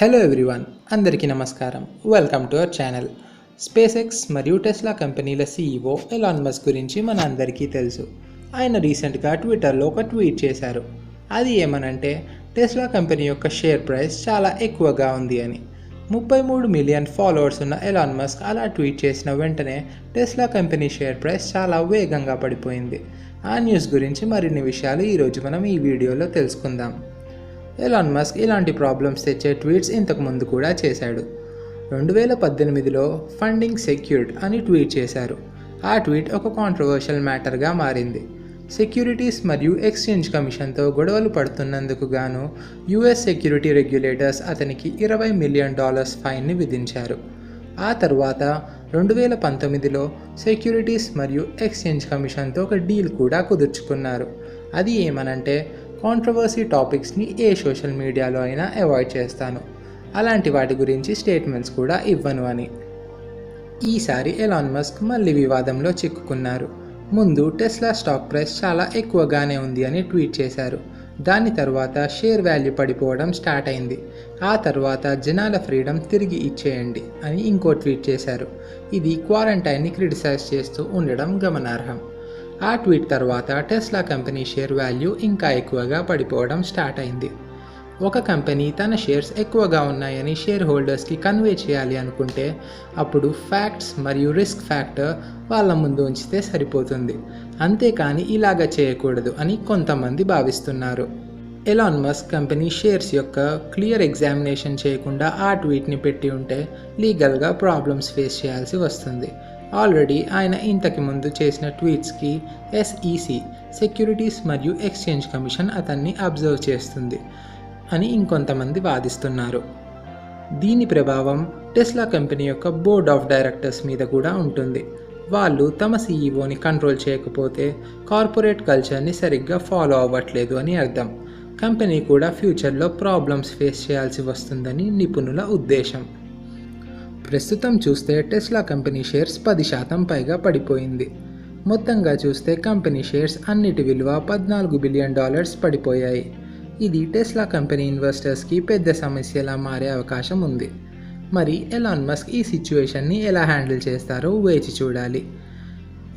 Hello everyone, అందరికీ నమస్కారం. Welcome to our channel. Space X మరియు టెస్లా కంపెనీల సీఈఓ ఎలాన్ మస్క్ గురించి మన అందరికీ తెలుసు. ఆయన రీసెంట్గా ట్విట్టర్లో ఒక ట్వీట్ చేశారు. అది ఏమనంటే, టెస్లా కంపెనీ యొక్క షేర్ ప్రైస్ చాలా ఎక్కువగా ఉంది అని. 33 మిలియన్ ఫాలోవర్స్ ఉన్న ఎలాన్ మస్క్ అలా ట్వీట్ చేసిన వెంటనే టెస్లా కంపెనీ షేర్ ప్రైస్ చాలా వేగంగా పడిపోయింది. ఆ న్యూస్ గురించి మరిన్ని విషయాలు ఈరోజు మనం ఈ వీడియోలో తెలుసుకుందాం. ఎలాన్ మస్క్ ఇలాంటి ప్రాబ్లమ్స్ తెచ్చే ట్వీట్స్ ఇంతకుముందు కూడా చేశాడు. 2018లో ఫండింగ్ సెక్యూర్డ్ అని ట్వీట్ చేశారు. ఆ ట్వీట్ ఒక కాంట్రవర్షియల్ మ్యాటర్గా మారింది. సెక్యూరిటీస్ మరియు ఎక్స్చేంజ్ కమిషన్తో గొడవలు పడుతున్నందుకు గాను యుఎస్ సెక్యూరిటీ రెగ్యులేటర్స్ అతనికి $20 మిలియన్ ఫైన్ని విధించారు. ఆ తర్వాత 2019లో సెక్యూరిటీస్ మరియు ఎక్స్చేంజ్ కమిషన్తో ఒక డీల్ కూడా కుదుర్చుకున్నారు. అది ఏమనంటే, కాంట్రవర్సీ టాపిక్స్ని ఏ సోషల్ మీడియాలో అయినా అవాయిడ్ చేస్తాను, అలాంటి వాటి గురించి స్టేట్మెంట్స్ కూడా ఇవ్వను అని. ఈసారి ఎలాన్ మస్క్ మళ్ళీ వివాదంలో చిక్కుకున్నారు. ముందు టెస్లా స్టాక్ ప్రైస్ చాలా ఎక్కువగానే ఉంది అని ట్వీట్ చేశారు. దాని తర్వాత షేర్ వాల్యూ పడిపోవడం స్టార్ట్ అయింది. ఆ తర్వాత జనాల ఫ్రీడమ్ తిరిగి ఇచ్చేయండి అని ఇంకో ట్వీట్ చేశారు. ఇది క్వారంటైన్ని క్రిటిసైజ్ చేస్తూ ఉండడం గమనార్హం. ఆ ట్వీట్ తర్వాత టెస్లా కంపెనీ షేర్ వాల్యూ ఇంకా ఎక్కువగా పడిపోవడం స్టార్ట్ అయింది. ఒక కంపెనీ తన షేర్స్ ఎక్కువగా ఉన్నాయని షేర్ హోల్డర్స్కి కన్వే చేయాలి అనుకుంటే అప్పుడు ఫ్యాక్ట్స్ మరియు రిస్క్ ఫ్యాక్టర్ వాళ్ళ ముందు ఉంచితే సరిపోతుంది, అంతేకాని ఇలాగ చేయకూడదు అని కొంతమంది భావిస్తున్నారు. ఎలాన్ మస్క్ కంపెనీ షేర్స్ యొక్క క్లియర్ ఎగ్జామినేషన్ చేయకుండా ఆ ట్వీట్ని పెట్టి ఉంటే లీగల్గా ప్రాబ్లమ్స్ ఫేస్ చేయాల్సి వస్తుంది. ఆల్రెడీ ఆయన ఇంతకు ముందు చేసిన ట్వీట్స్కి SEC సెక్యూరిటీస్ మరియు ఎక్స్చేంజ్ కమిషన్ అతన్ని అబ్జర్వ్ చేస్తుంది అని ఇంకొంతమంది వాదిస్తున్నారు. దీని ప్రభావం టెస్లా కంపెనీ యొక్క బోర్డ్ ఆఫ్ డైరెక్టర్స్ మీద కూడా ఉంటుంది. వాళ్ళు తమ సీఈఓని కంట్రోల్ చేయకపోతే కార్పొరేట్ కల్చర్ని సరిగ్గా ఫాలో అవ్వట్లేదు అని అర్థం. కంపెనీ కూడా ఫ్యూచర్లో ప్రాబ్లమ్స్ ఫేస్ చేయాల్సి వస్తుందని నిపుణుల ఉద్దేశం. ప్రస్తుతం చూస్తే టెస్లా కంపెనీ షేర్స్ 10% పైగా పడిపోయింది. మొత్తంగా చూస్తే కంపెనీ షేర్స్ అన్నిటి విలువ $14 బిలియన్ పడిపోయాయి. ఇది టెస్లా కంపెనీ ఇన్వెస్టర్స్కి పెద్ద సమస్యలా మారే అవకాశం ఉంది. మరి ఎలాన్ మస్క్ ఈ సిచ్యువేషన్ని ఎలా హ్యాండిల్ చేస్తారో వేచి చూడాలి.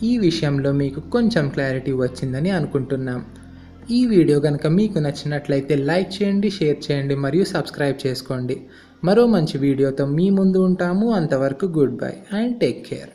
ఈ విషయంలో మీకు కొంచెం క్లారిటీ వచ్చిందని అనుకుంటున్నాం. ఈ వీడియో కనుక మీకు నచ్చినట్లయితే లైక్ చేయండి, షేర్ చేయండి మరియు సబ్స్క్రైబ్ చేసుకోండి. మరో మంచి వీడియోతో మీ ముందు ఉంటాము. అంతవరకు good bye and take care.